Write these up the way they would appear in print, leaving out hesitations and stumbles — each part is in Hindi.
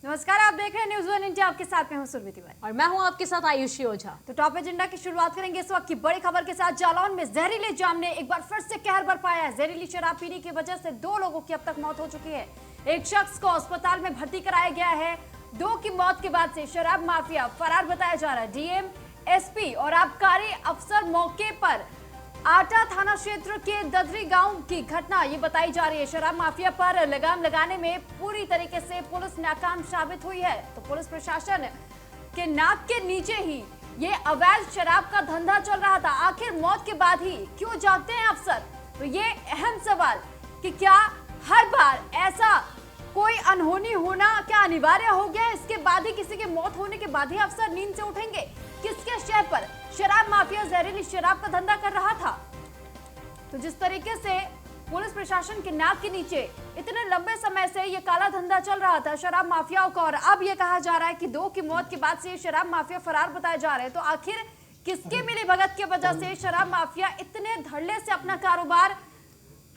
नमस्कार, आप देख रहे हैं न्यूज़ 1 इंडिया। आपके साथ में हूं सुरभि तिवारी और मैं हूं आपके साथ आयुषी ओझा। तो टॉप एजेंडा की शुरुआत करेंगे इस वक्त की बड़ी खबर के साथ। जालौन में जहरीले जाम ने एक बार फिर से कहर बरपाया है। जहरीली शराब पीने की वजह से 2 लोगों की अब तक मौत हो चुकी है। एक शख्स को अस्पताल में भर्ती कराया गया है। 2 की मौत के बाद से शराब माफिया फरार बताया जा रहा है। डीएम, एसपी और आबकारी अफसर मौके पर। आटा थाना क्षेत्र के ददरी गांव की घटना ये बताई जा रही है। शराब माफिया पर लगाम लगाने में पूरी तरीके से पुलिस नाकाम साबित हुई है। तो पुलिस प्रशासन के नाक के नीचे ही ये अवैध शराब का धंधा चल रहा था। आखिर मौत के बाद ही क्यों जागते हैं अफसर? तो ये अहम सवाल कि क्या हर बार ऐसा कोई अनहोनी होना क्या अनिवार्य हो गया? इसके बाद ही, किसी की मौत होने के बाद ही अफसर नींद से उठेंगे? किसके शहर पर शराब माफिया जहरीली शराब का धंधा कर रहा था? तो जिस तरीके से पुलिस प्रशासन के नाक के नीचे इतने लंबे समय से ये काला धंधा चल रहा था शराब माफियाओं का, और अब ये कहा जा रहा है कि 2 की मौत के बाद से शराब माफिया फरार बताए जा रहे हैं। तो आखिर किसके मिलीभगत की वजह से शराब माफिया इतने धड़ल्ले से अपना कारोबार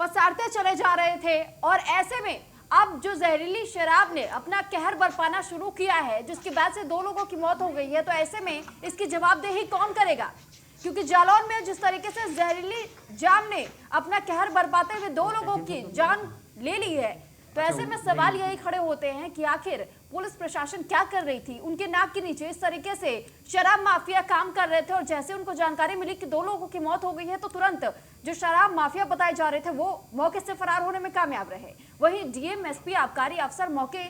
पसारते चले जा रहे थे? और ऐसे में अब जो जहरीली शराब ने अपना कहर बरपाना शुरू किया है, जिसके बाद से 2 लोगों की मौत हो गई है, तो ऐसे में इसकी जवाबदेही कौन करेगा? क्योंकि जालौन में जिस तरीके से जहरीली जाम ने अपना कहर बरपाते हुए 2 लोगों की जान ले ली है, तो ऐसे में सवाल यही खड़े होते हैं कि आखिर पुलिस प्रशासन क्या कर रही थी? उनके नाक के नीचे इस तरीके से शराब माफिया काम कर रहे थे, और जैसे उनको जानकारी मिली कि 2 लोगों की मौत हो गई है, तो तुरंत जो शराब माफिया बताए जा रहे थे वो मौके से फरार होने में कामयाब रहे। वहीं डीएम, एसपी, आबकारी अफसर मौके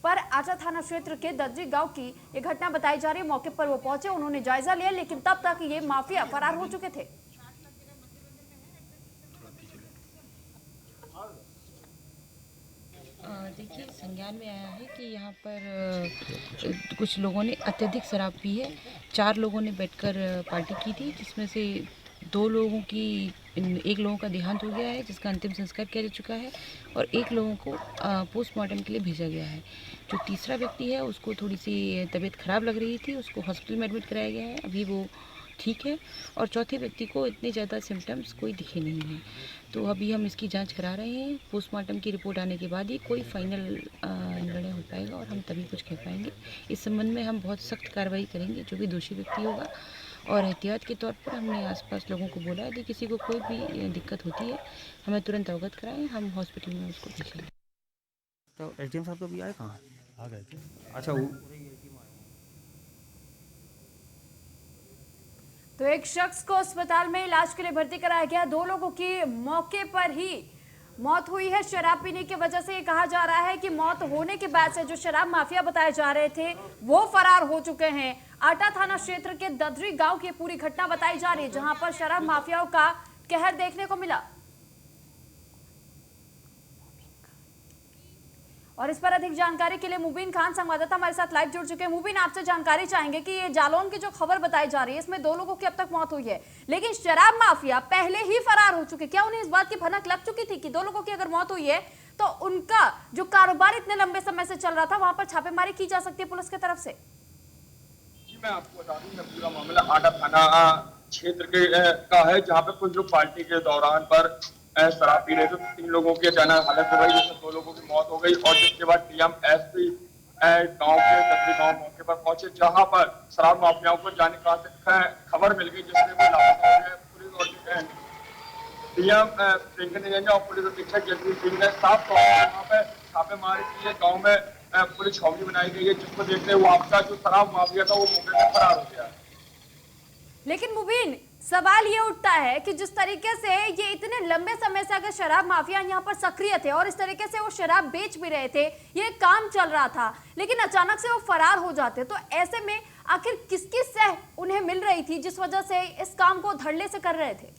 पर आटा थाना क्षेत्र के ददरी गांव की ये घटना बताई जा रही है। मौके पर वो पहुंचे, उन्होंने जायजा लिया, लेकिन तब तक ये माफिया फरार हो चुके थे। देखिए, संज्ञान में आया है कि यहाँ पर कुछ लोगों ने अत्यधिक शराब पी है। 4 लोगों ने बैठकर पार्टी की थी, जिसमें से 2 लोगों की 1 लोगों का देहांत हो गया है, जिसका अंतिम संस्कार किया जा चुका है, और 1 लोगों को पोस्टमार्टम के लिए भेजा गया है। जो तीसरा व्यक्ति है उसको थोड़ी सी तबीयत खराब लग रही थी, उसको हॉस्पिटल में एडमिट कराया गया है, अभी वो ठीक है। और चौथे व्यक्ति को इतने ज़्यादा सिम्टम्स कोई दिखे नहीं हैं, तो अभी हम इसकी जांच करा रहे हैं। पोस्टमार्टम की रिपोर्ट आने के बाद ही कोई फाइनल निर्णय हो पाएगा और हम तभी कुछ कह पाएंगे। इस संबंध में हम बहुत सख्त कार्रवाई करेंगे जो भी दोषी व्यक्ति होगा, और एहतियात के तौर पर हमने आसपास लोगों को बोला है यदि किसी को कोई भी दिक्कत होती है हमें तुरंत अवगत कराएं, हम हॉस्पिटल में उसको भेजेंगे। तो एसडीएम साहब तो अभी आए कहाँ? आ गए थे। अच्छा, वो तो एक शख्स को अस्पताल में इलाज के लिए भर्ती कराया गया। 2 लोगों की मौके पर ही मौत हुई है शराब पीने की वजह से। कहा जा रहा है कि मौत होने के बाद से जो शराब माफिया बताए जा रहे थे वो फरार हो चुके हैं। आटा थाना क्षेत्र के ददरी गांव की पूरी घटना बताई जा रही है, जहां पर शराब माफियाओं का कहर देखने को मिला। और इस पर अधिक जानकारी के लिए मुबीन खान संवाददाता हमारे साथ लाइव जुड़ चुके हैं। मुबीन, आपसे जानकारी चाहेंगे कि ये जालौन की जो खबर बताई जा रही है इसमें 2 लोगों की अब तक मौत हुई है, लेकिन शराब माफिया पहले ही फरार हो चुके। क्या उन्हें इस बात की भनक लग चुकी थी कि 2 लोगों की अगर मौत हुई है तो उनका जो कारोबार इतने लंबे समय से चल रहा था वहां पर छापेमारी की जा सकती है पुलिस की तरफ से? जी, मैं आपको बता दूं, पूरा मामला आटा थाना क्षेत्र के का है, जहां पे कुछ लोग पार्टी के दौरान पर शराब पी रहे थे। 3 लोगों की अचानक हालत हो गई, जिसमें 2 लोगों की मौत हो गई, और जिसके बाद डीएम, एसपी गांव के ददरी गांव मौके पर पहुंचे, जहां पर शराब माफियाओं को जाने का खबर मिल गई, जिसमें वो लापता हो गए। पुलिस और डीएम प्रियंका निरंजन और पुलिस अधीक्षक जगदीश सिंह ने साफ तौर पर वहां पे छापेमारी की है। गाँव में पुलिस छावनी बनाई गई है, जिसको देखते हुए आपका जो शराब माफिया था वो मौके से फरार हो गया। लेकिन मुबीन, सवाल ये उठता है कि जिस तरीके से ये इतने लंबे समय से अगर शराब माफिया यहाँ पर सक्रिय थे और इस तरीके से वो शराब बेच भी रहे थे, ये काम चल रहा था, लेकिन अचानक से वो फरार हो जाते, तो ऐसे में आखिर किसकी सह उन्हें मिल रही थी जिस वजह से इस काम को धड़ल्ले से कर रहे थे?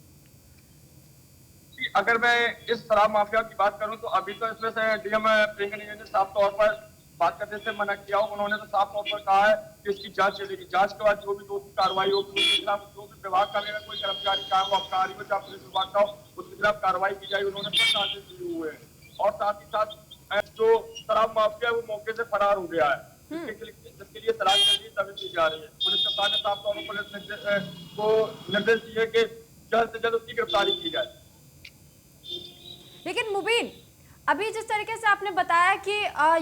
अगर मैं इस शराब माफिया की बात करूं तो अभी तो इसमें से डीएम प्रियंका निरंजन ने साफ तौर पर बात करने से मना किया। उन्होंने तो साफ तौर पर कहा है कि इसकी जांच चलेगी, जांच के बाद जो भी दोषी कार्रवाई होगी उसके खिलाफ, जो भी विभाग का अगर कोई कर्मचारी, चाहे वो आबकारी हो चाहे पुलिस विभाग का हो, उसके खिलाफ कार्रवाई की जाएगी। उन्होंने स्पष्ट आदेश दिए हुए हैं, और साथ ही साथ जो शराब माफिया है वो मौके से फरार हो गया है, जिसके लिए तलाश की जा रही है। पुलिस कप्तान ने साफ तौर पर पुलिस को निर्देश दिए कि जल्द से जल्द उसकी गिरफ्तारी की जाए। लेकिन मुबीन, अभी जिस तरीके से आपने बताया कि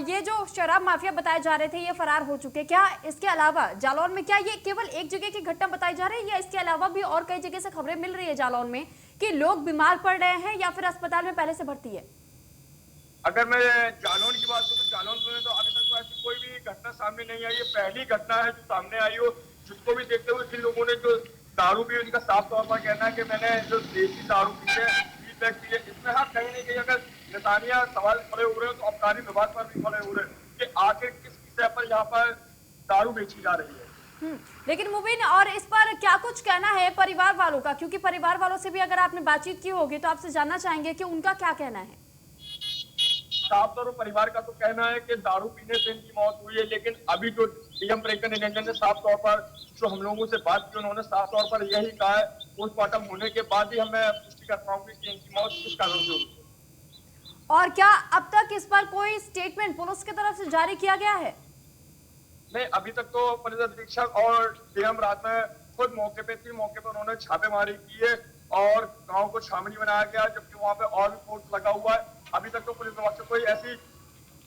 ये जो शराब माफिया बताए जा रहे थे ये फरार हो चुके, क्या इसके अलावा जालौन में क्या ये केवल एक जगह की घटना बताई जा रही है या इसके अलावा भी और कई जगह से खबरें मिल रही है जालौन में कि लोग बीमार पड़ रहे हैं या फिर अस्पताल में पहले से भर्ती है? अगर मैं जालौन की बात करूँ तो जालौन में तो अभी तक तो ऐसी कोई भी घटना सामने नहीं आई। ये पहली घटना है जो सामने आई हो, जिसको भी देखते हुए जिन लोगों ने जो दारू पी, उनका साफ तौर पर कहना है कि मैंने जो देसी दारू पी है, इसमें हाँ कहीं ना कहीं अगर निशानियां सवाल खड़े हो रहे हो तो आबकारी विभाग पर भी खड़े हो रहे हैं कि आखिर किस विषय पर यहाँ पर दारू बेची जा रही है। लेकिन मुबीन, और इस पर क्या कुछ कहना है परिवार वालों का, क्योंकि परिवार वालों से भी अगर आपने बातचीत की होगी तो आपसे जानना चाहेंगे कि उनका क्या कहना है। साफ तौर पर परिवार का तो कहना है कि दारू पीने से इनकी मौत हुई है, लेकिन अभी जो डीएम प्रेक्षण निरंजन ने साफ तौर पर जो हम लोगों से बात की, उन्होंने साफ तौर पर यही कहा है पोस्टमार्टम होने के बाद ही हमें पुष्टि कर पाऊंगी कि इनकी मौत किस कारण से हुई। और क्या अब तक इस पर कोई स्टेटमेंट पुलिस की तरफ से जारी किया गया है? नहीं, अभी तक तो पुलिस अधीक्षक और डीएम रात में खुद मौके पे थी। मौके पर उन्होंने छापेमारी की है और गांव को छावनी बनाया गया, जबकि वहां पे और भी फोर्स लगा हुआ है। अभी तक तो पुलिस विभाग से कोई ऐसी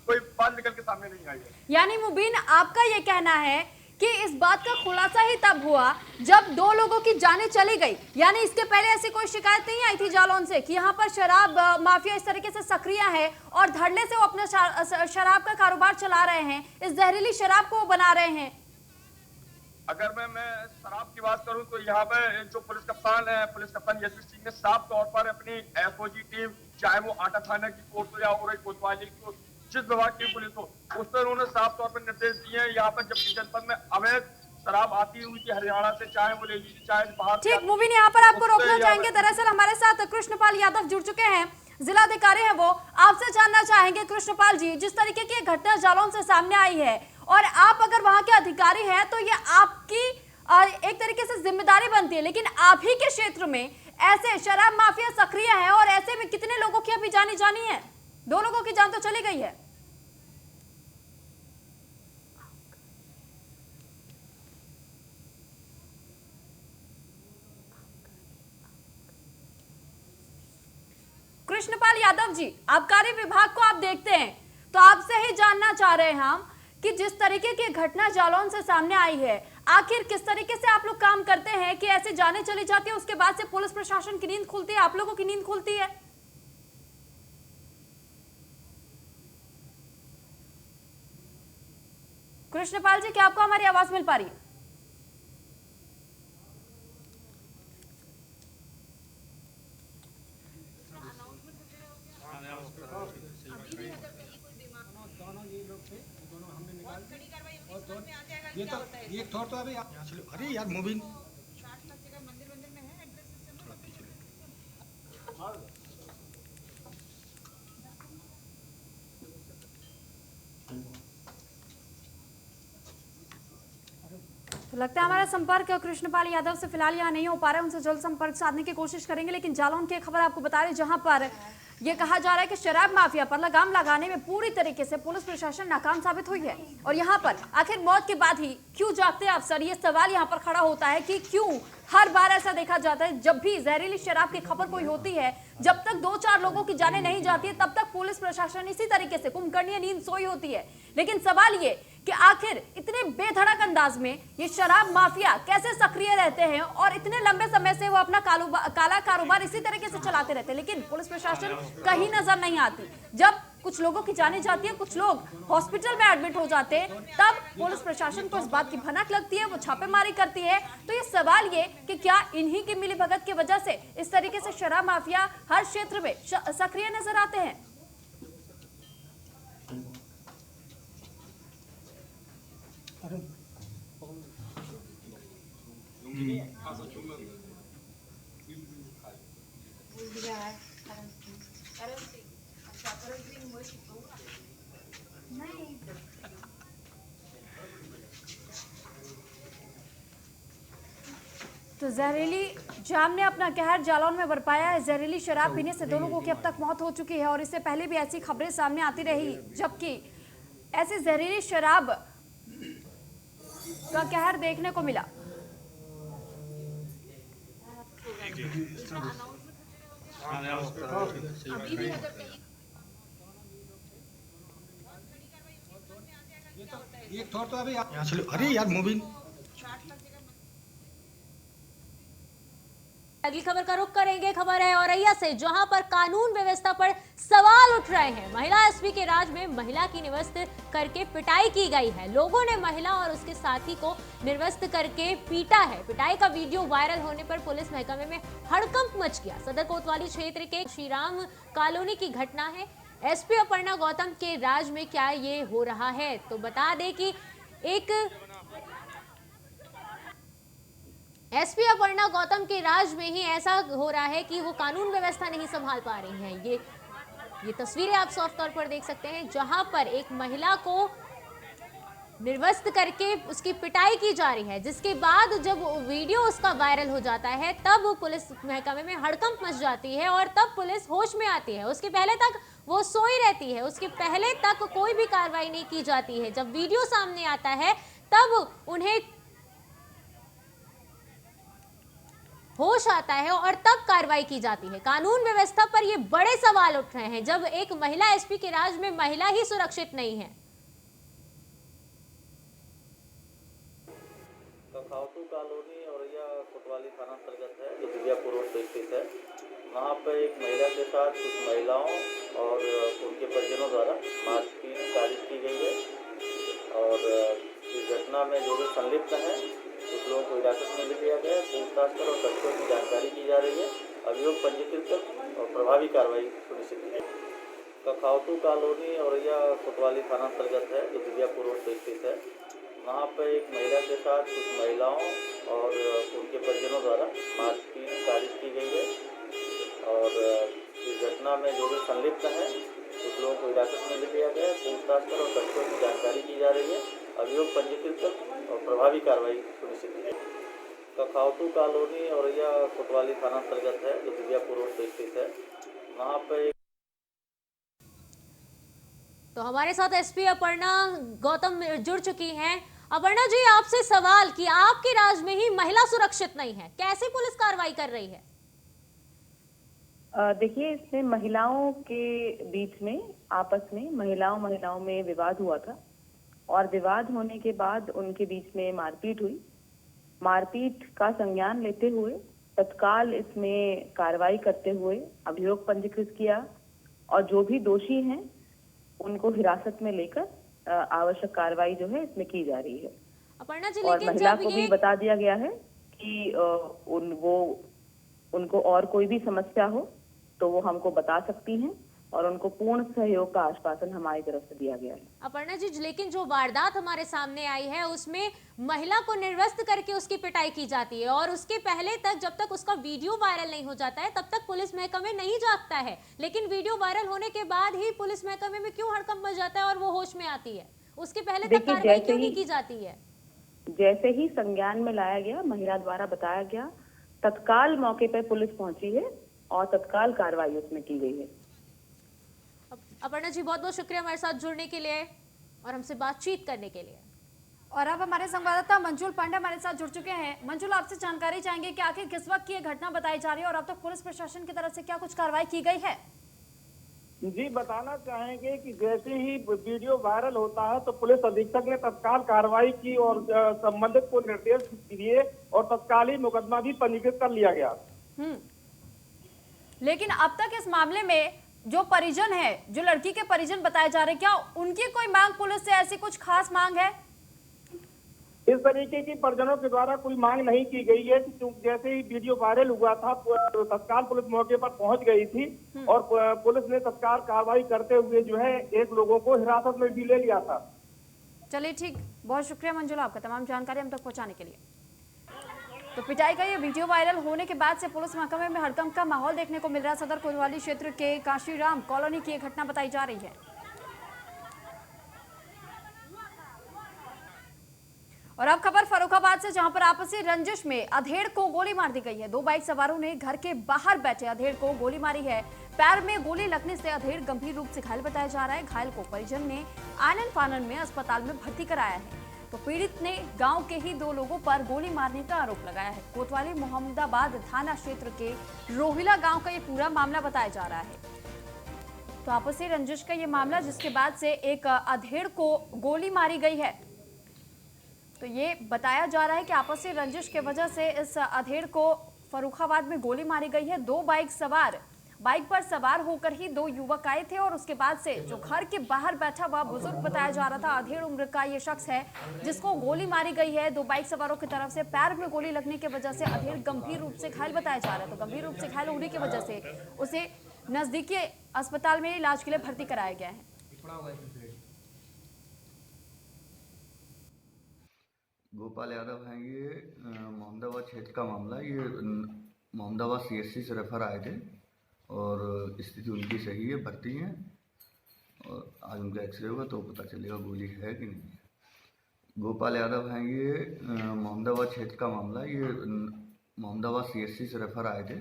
कोई बात निकल के सामने नहीं आई है। यानी मुबीन, आपका ये कहना है कि इस बात का खुलासा ही तब हुआ जब 2 लोगों की जानें चली गई, यानी इसके पहले ऐसी कोई शिकायत नहीं आई थी जालौन से कि यहाँ पर शराब माफिया इस तरीके से सक्रिय है और धड़ल्ले से वो अपना शराब का कारोबार चला रहे हैं, इस जहरीली शराब को वो बना रहे हैं। अगर मैं शराब की बात करूं तो यहाँ पे जो पुलिस कप्तान यशवी सिंह ने साफ तौर पर अपनी एफओजी टीम, चाहे वो आटा थाना की फोर्स हो या और कोतवाली की, जिस विभाग की पुलिस हो, उस पर उन्होंने साफ तौर पर निर्देश दिए हैं। यहाँ पर जब जनपद में अवैध शराब आती हुई थी हरियाणा से, चाहे वो ले लीजिए चाहे बाहर। ठीक मुबीन, यहाँ पर आपको रोकना चाहेंगे। दरअसल हमारे साथ कृष्णपाल यादव जुड़ चुके हैं, जिलाधिकारी हैं वो। आपसे जानना चाहेंगे कृष्णपाल जी, जिस तरीके की घटना जालौन से सामने आई है और आप अगर वहां के अधिकारी हैं तो ये आपकी एक तरीके से जिम्मेदारी बनती है, लेकिन आप ही के क्षेत्र में ऐसे शराब माफिया सक्रिय है और ऐसे में कितने लोगों की अभी जानी है? 2 लोगों की जान तो चली गई है। कृष्णपाल यादव जी, आबकारी विभाग को आप देखते हैं तो आपसे ही जानना चाह रहे हैं हम कि जिस तरीके की घटना जालौन से सामने आई है, आखिर किस तरीके से आप लोग काम करते हैं कि ऐसे जाने चली जाती है, उसके बाद से पुलिस प्रशासन की नींद खुलती है, आप लोगों की नींद खुलती है? कृष्णपाल जी, क्या आपको हमारी आवाज मिल पा रही है? ये थोड़ा तो अभी अरे यार मूविंग तो लगता है हमारा संपर्क कृष्णपाल यादव से फिलहाल यहाँ नहीं हो पा रहा है, उनसे जल्द संपर्क साधने की कोशिश करेंगे। लेकिन जालौन की खबर आपको बता रहे, जहां पर यह कहा जा रहा है कि शराब माफिया पर लगाम लगाने में पूरी तरीके से पुलिस प्रशासन नाकाम साबित हुई है। और यहाँ पर आखिर मौत के बाद ही क्यों जागते हैं अफसर, ये सवाल यहाँ पर खड़ा होता है कि क्यों हर बार ऐसा देखा जाता है जब भी जहरीली शराब की खबर कोई होती है, जब तक 2-4 लोगों की जानें नहीं जाती है तब तक पुलिस प्रशासन इसी तरीके से कुंभकर्णीय नींद सोई होती है। लेकिन सवाल ये कि आखिर इतने बेधड़क अंदाज में ये शराब माफिया कैसे सक्रिय रहते हैं और इतने लंबे समय से वो अपना काला कारोबार इसी तरीके से चलाते रहते हैं, लेकिन पुलिस प्रशासन कहीं नजर नहीं आती। जब कुछ लोगों की जाने जाती है, कुछ लोग हॉस्पिटल में एडमिट हो जाते हैं, तब पुलिस प्रशासन को इस बात की भनक लगती है, वो छापेमारी करती है। तो ये सवाल ये कि क्या इन्हीं की मिलीभगत की वजह से इस तरीके से शराब माफिया हर क्षेत्र में सक्रिय नजर आते हैं? तो जहरीली जाम ने अपना कहर जालौन में बरपाया है। जहरीली शराब पीने से 2 लोगों की अब तक मौत हो चुकी है और इससे पहले भी ऐसी खबरें सामने आती रही, जबकि ऐसी जहरीली शराब का कहर देखने को मिला। एक थोड़ा तो अभी यहाँ से अरे यार मूविंग। अगली खबर का रुख करेंगे। खबर है औरैया से, जहां पर कानून व्यवस्था पर सवाल उठ रहे हैं। महिला एसपी के राज में महिला की निर्वस्त करके पिटाई की गई है। लोगों ने महिला और उसके साथी को निर्वस्त करके पीटा है। पिटाई का वीडियो वायरल होने पर पुलिस महकमे में हड़कंप मच गया। सदर कोतवाली क्षेत्र के श्रीराम कॉलोनी की घटना है। एसपी अपर्णा गौतम के राज में क्या ये हो रहा है, तो बता दें कि एक एसपी अपर्णा गौतम के राज में ही ऐसा हो रहा है कि वो कानून व्यवस्था नहीं संभाल पा रही हैं। ये तस्वीरें आप साफ तौर पर देख सकते हैं, जहां पर एक महिला को निर्वस्त करके उसकी पिटाई की जा रही है, जिसके बाद जब वीडियो उसका वायरल हो जाता है तब पुलिस महकमे में हड़कंप मच जाती है और तब पुलिस होश में आती है। उसके पहले तक वो सोई रहती है, उसके पहले तक कोई भी कार्रवाई नहीं की जाती है। जब वीडियो सामने आता है तब उन्हें होश आता है और तब कार्रवाई की जाती है। कानून व्यवस्था पर ये बड़े सवाल उठ रहे हैं जब एक महिला एसपी के राज में महिला ही सुरक्षित नहीं है। खावतू कॉलोनी औरैया कोतवाली थाना अंतर्गत है, जो दिव्यापुर रोड पर स्थित है। वहाँ पर एक महिला के साथ कुछ महिलाओं और उनके परिजनों द्वारा मारपीट कारिश की गई है और इस घटना में जो भी संलिप्त हैं कुछ लोगों को हिरासत में लिया गया है। पूछताछ कर और तथ्यों की जानकारी की जा रही है। अभियोग पंजीकृत और प्रभावी कार्रवाई सुनिश्चित की जाएगी। खावतू कॉलोनी औरैया कोतवाली थाना अंतर्गत है, जो दिव्यापुर रोड पर स्थित है। वहाँ पर एक महिला के साथ कुछ महिलाओं और उनके परिजनों द्वारा मारपीट कारिश की गई है और इस घटना में जो भी संलिप्त हैं कुछ लोगों को हिरासत में लिया गया है। पूछताछ कर और तथ्यों की जानकारी की जा रही है। अभियोग पंजीकृत और प्रभावी कार्रवाई सुनिश्चित की जाएगी। खावतू कॉलोनी औरैया कोतवाली थाना अंतर्गत है, जो दिव्यापुर रोड पर स्थित है। वहाँ पर तो हमारे साथ एसपी अपर्णा गौतम जुड़ चुकी हैं। अपर्णा जी, आपसे सवाल कि आपके राज में ही महिला सुरक्षित नहीं है, कैसे पुलिस कार्रवाई कर रही है? देखिए, इसमें महिलाओं के बीच में आपस में महिलाओं में विवाद हुआ था और विवाद होने के बाद उनके बीच में मारपीट हुई। मारपीट का संज्ञान लेते हुए तत्काल इसमें कार्रवाई करते हुए अभियोग पंजीकृत किया और जो भी दोषी हैं उनको हिरासत में लेकर आवश्यक कार्रवाई जो है इसमें की जा रही है। अपर्णा जी, और लेकिन महिला जब को भी बता दिया गया है कि उनको और कोई भी समस्या हो तो वो हमको बता सकती हैं और उनको पूर्ण सहयोग का आश्वासन हमारी तरफ से दिया गया है। अपर्णा जी, लेकिन जो वारदात हमारे सामने आई है उसमें महिला को निर्वस्त करके उसकी पिटाई की जाती है और उसके पहले तक, जब तक उसका वीडियो वायरल नहीं हो जाता है तब तक पुलिस महकमे नहीं जागता है। लेकिन वीडियो वायरल होने के बाद ही पुलिस महकमे में क्यों हड़कंप मच जाता है और वो होश में आती है? उसके पहले तक कार्रवाई क्यों नहीं की जाती है? जैसे ही संज्ञान में लाया गया, महिला द्वारा बताया गया, तत्काल मौके पर पुलिस पहुंची है और तत्काल कार्रवाई उसमें की गई है। अपर्णा जी, बहुत बहुत शुक्रिया हमारे साथ जुड़ने के लिए और हमसे बातचीत करने के लिए। और अब हमारे संवाददाता मंजुल पांडे हमारे साथ जुड़ चुके हैं। मंजुल, आपसे जानकारी चाहेंगे कि आखिर किस वक्त की ये घटना बताई जा रही है और अब तक पुलिस प्रशासन की तरफ से क्या कुछ कार्रवाई की गई है? जी, बताना चाहेंगे कि जैसे ही वीडियो वायरल होता है तो पुलिस अधीक्षक ने तत्काल कार्रवाई की और संबंधित को निर्देश दिए और तत्काल ही मुकदमा भी पंजीकृत कर लिया गया। लेकिन अब तक इस मामले में जो परिजन है, जो लड़की के परिजन बताए जा रहे हैं, क्या उनकी कोई मांग पुलिस से ऐसी कुछ खास मांग है? इस तरीके की परिजनों के द्वारा कोई मांग नहीं की गई है। जैसे ही वीडियो वायरल हुआ था तो तत्काल पुलिस मौके पर पहुंच गई थी और पुलिस ने तत्काल कार्रवाई करते हुए जो है एक लोगों को हिरासत में भी ले लिया था। चलिए ठीक, बहुत शुक्रिया मंजुला आपका तमाम जानकारी हम तक पहुंचाने के लिए। तो पिटाई का ये वीडियो वायरल होने के बाद से पुलिस महकमे में हड़कंप का माहौल देखने को मिल रहा है। सदर कोतवाली क्षेत्र के काशीराम कॉलोनी की घटना बताई जा रही है। और अब खबर फर्रुखाबाद से, जहां पर आपसी रंजिश में अधेड़ को गोली मार दी गई है। दो बाइक सवारों ने घर के बाहर बैठे अधेड़ को गोली मारी है। पैर में गोली लगने से अधेड़ गंभीर रूप से घायल बताया जा रहा है। घायल को परिजन ने आनन फानन में अस्पताल में भर्ती कराया है। तो पीड़ित ने गांव के ही दो लोगों पर गोली मारने का आरोप लगाया है। कोतवाली मोहम्मदाबाद थाना क्षेत्र के रोहिला गांव का ये पूरा मामला बताया जा रहा है। तो आपसी रंजिश का ये मामला, जिसके बाद से एक अधेड़ को गोली मारी गई है। तो ये बताया जा रहा है कि आपसी रंजिश के वजह से इस अधेड़ को फर्रुखाबाद में गोली मारी गई है। दो बाइक पर सवार होकर ही दो युवक आए थे और उसके बाद से जो घर के बाहर बैठा हुआ बुजुर्ग बताया जा रहा था, अधेड़ उम्र का ये शख्स है जिसको गोली मारी गई है। दो बाइक सवारों की तरफ से पैर में गोली लगने की वजह से अधेड़ गंभीर रूप से घायल बताया जा रहा है। तो गंभीर रूप से घायल होने की वजह से उसे नजदीकी अस्पताल में इलाज के लिए भर्ती कराया गया है। गोपाल यादव हैं, ये मोहम्मदाबाद क्षेत्र का मामला। ये मोहम्मदाबाद CSC से रेफर आए थे और स्थिति उनकी सही है, भर्ती हैं और आज उनका एक्सरे होगा तो पता चलेगा गोली है कि नहीं है। गोपाल यादव हैं, ये मोहम्मदाबाद क्षेत्र का मामला। ये मोहम्मदाबाद CSC से रेफर आए थे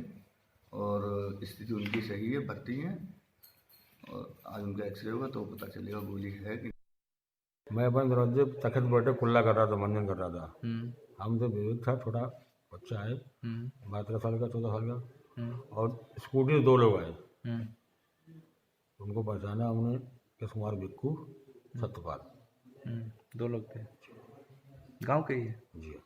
और स्थिति उनकी सही है, भर्ती हैं और आज उनका एक्सरे होगा तो पता चलेगा गोली है कि नहीं। मैं अपन दरवाजे तखत बैठे कुल्ला कर रहा था, मंजन कर रहा था। हम तो बुजुर्ग था, छोटा बच्चा है 12 साल का 14 साल का, और स्कूटी से दो लोग आए। उनको पहचाना हमने, केश कुमार बिक्कू सत्यपाल। दो लोग थे, गांव के ही है जी।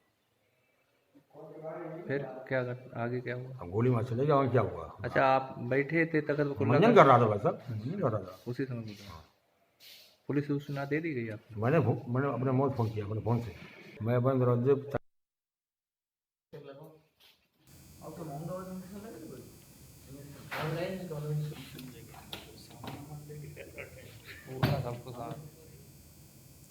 फिर क्या आगे क्या हुआ? हम गोली मार चले गए, क्या हुआ? अच्छा, आप बैठे थे तखत पर, मंजन कर रहा था भाई साहब, मंजन कर रहा था उसी समय बोला। पुलिस को सूचना दे दी गई आपको? मैंने अपने मोबाइल फ़ोन किया, अपने फ़ोन से। मैं अपन दरवाजे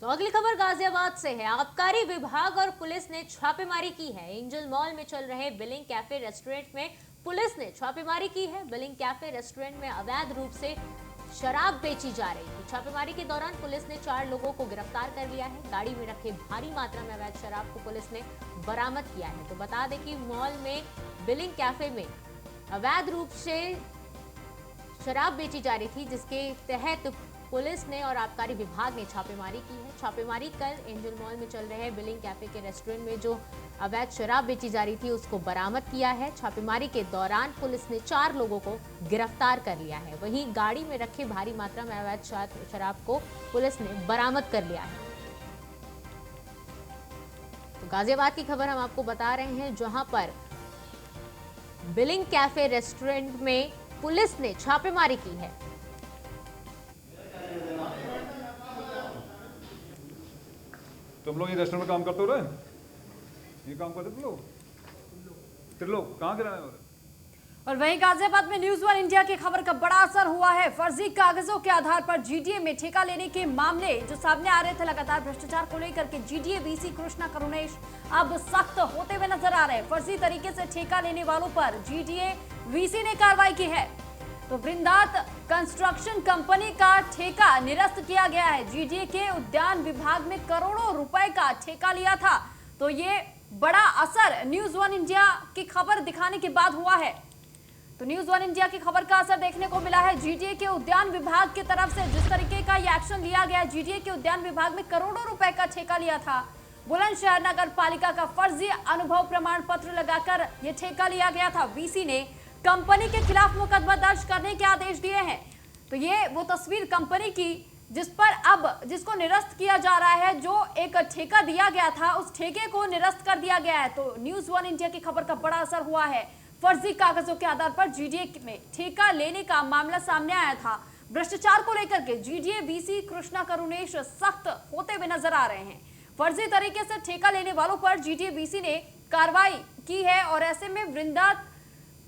तो अगली खबर गाजियाबाद से है। आबकारी विभाग और पुलिस ने छापेमारी की है। एंजल मॉल में चल रहे बिलिंग कैफे रेस्टोरेंट में पुलिस ने छापेमारी की है। बिलिंग कैफे रेस्टोरेंट में अवैध रूप से शराब बेची जा रही थी। छापेमारी के दौरान पुलिस ने 4 लोगों को गिरफ्तार कर लिया है। गाड़ी में रखे भारी मात्रा में अवैध शराब को पुलिस ने बरामद किया है। तो बता दें कि मॉल में बिलिंग कैफे में अवैध रूप से शराब बेची जा रही थी, जिसके तहत पुलिस ने और आबकारी विभाग ने छापेमारी की है। छापेमारी कर एंजल मॉल में चल रहे बिलिंग कैफे के रेस्टोरेंट में जो अवैध शराब बेची जा रही थी उसको बरामद किया है। छापेमारी के दौरान पुलिस ने 4 लोगों को गिरफ्तार कर लिया है। वहीं गाड़ी में रखे भारी मात्रा में अवैध शराब को पुलिस ने बरामद कर लिया है। तो गाजियाबाद की खबर हम आपको बता रहे हैं, जहां पर बिलिंग कैफे रेस्टोरेंट में पुलिस ने छापेमारी की है। तुम लोग ये रेस्टोरेंट में काम करते हो रहे? ये काम करते तुम लोग? त्रिलोक कहाँ के रहने वाले? और वहीं गाजियाबाद में न्यूज़ 1 इंडिया की खबर का बड़ा असर हुआ है। फर्जी कागजों के आधार पर जीडीए में ठेका लेने के मामले जो सामने आ रहे थे, लगातार भ्रष्टाचार को लेकर के जीडीए वीसी कृष्णा करुणेश अब सख्त होते हुए नजर आ रहे हैं। फर्जी तरीके से ठेका लेने वालों पर जीडीए वीसी ने कार्रवाई की है। तो वृंदात कंस्ट्रक्शन कंपनी का ठेका निरस्त किया गया है। जीडीए के उद्यान विभाग में करोड़ों रुपए का ठेका लिया था। तो ये बड़ा असर न्यूज़ 1 इंडिया की खबर दिखाने के बाद हुआ है। तो न्यूज़ 1 इंडिया की खबर का असर देखने को मिला है। जीडीए के उद्यान विभाग की तरफ से जिस तरीके का ये एक्शन लिया गया, जीडीए के उद्यान विभाग में करोड़ों रुपए का ठेका लिया था। बुलंदशहर नगर पालिका का फर्जी अनुभव प्रमाण पत्र लगाकर ये ठेका लिया गया था। वीसी ने कंपनी के खिलाफ मुकदमा दर्ज करने के आदेश दिए हैं। तो ये वो तस्वीर कंपनी की जिस पर अब जिसको निरस्त किया जा रहा है, जो एक ठेका दिया गया था उस ठेके को निरस्त कर दिया गया है। तो न्यूज़ 1 इंडिया की खबर का बड़ा असर हुआ है। फर्जी कागजों के आधार पर जीडीए में ठेका लेने का मामला सामने आया था। भ्रष्टाचार को लेकर के जीडीए वीसी कृष्णा करुणेश सख्त होते हुए नजर आ रहे हैं। फर्जी तरीके से ठेका लेने वालों पर जीडीए वीसी ने कार्रवाई की है और ऐसे में वृंदात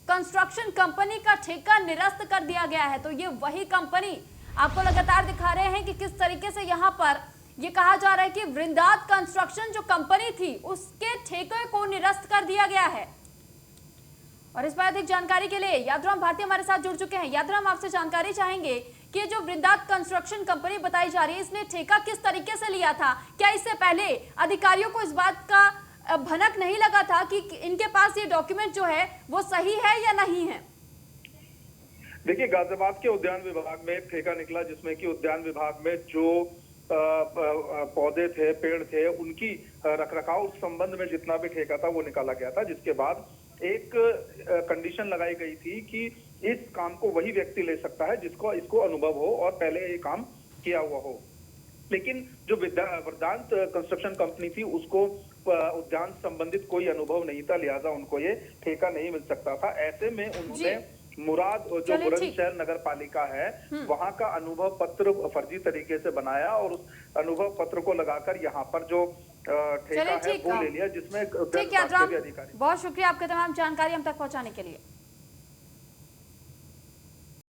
कंस्ट्रक्शन कंपनी का ठेका निरस्त कर दिया गया है। तो ये वही कंपनी आपको लगातार दिखा रहे हैं कि किस तरीके से यहाँ पर ये कहा जा रहा है कि वृंदात कंस्ट्रक्शन जो कंपनी थी उसके ठेके को निरस्त कर दिया गया है। और इस पर अधिक जानकारी के लिए यादराम भारती हमारे साथ जुड़ चुके हैं। यादराम, आपसे जानकारी चाहेंगे कि जो वृंदात कंस्ट्रक्शन कंपनी बताई जा रही है, इसने ठेका किस तरीके से लिया था? क्या इससे पहले अधिकारियों को इस बात का भनक नहीं लगा था कि इनके पास ये डॉक्यूमेंट जो है वो सही है या नहीं है? देखिए, गाजियाबाद के उद्यान विभाग में ठेका निकला जिसमें कि उद्यान विभाग में जो पौधे थे, पेड़ थे, उनकी रखरखाव उस संबंध में जितना भी ठेका था वो निकाला गया था। जिसके बाद एक कंडीशन लगाई गई थी कि इस काम को वही व्यक्ति ले सकता है जिसको इसको अनुभव हो और पहले ये काम किया हुआ हो। लेकिन जो वरदांत कंस्ट्रक्शन कंपनी थी उसको उद्यान संबंधित कोई अनुभव नहीं था, लिहाजा उनको ये ठेका नहीं मिल सकता था। ऐसे में उन्होंने मुराद जो बुलंदशहर नगर पालिका है वहां का अनुभव पत्र फर्जी तरीके से बनाया और उस अनुभव पत्र को लगाकर यहाँ पर जो ठेका है वो ले लिया, जिसमें ठीक है, बहुत शुक्रिया आपका तमाम जानकारी हम तक पहुंचाने के लिए।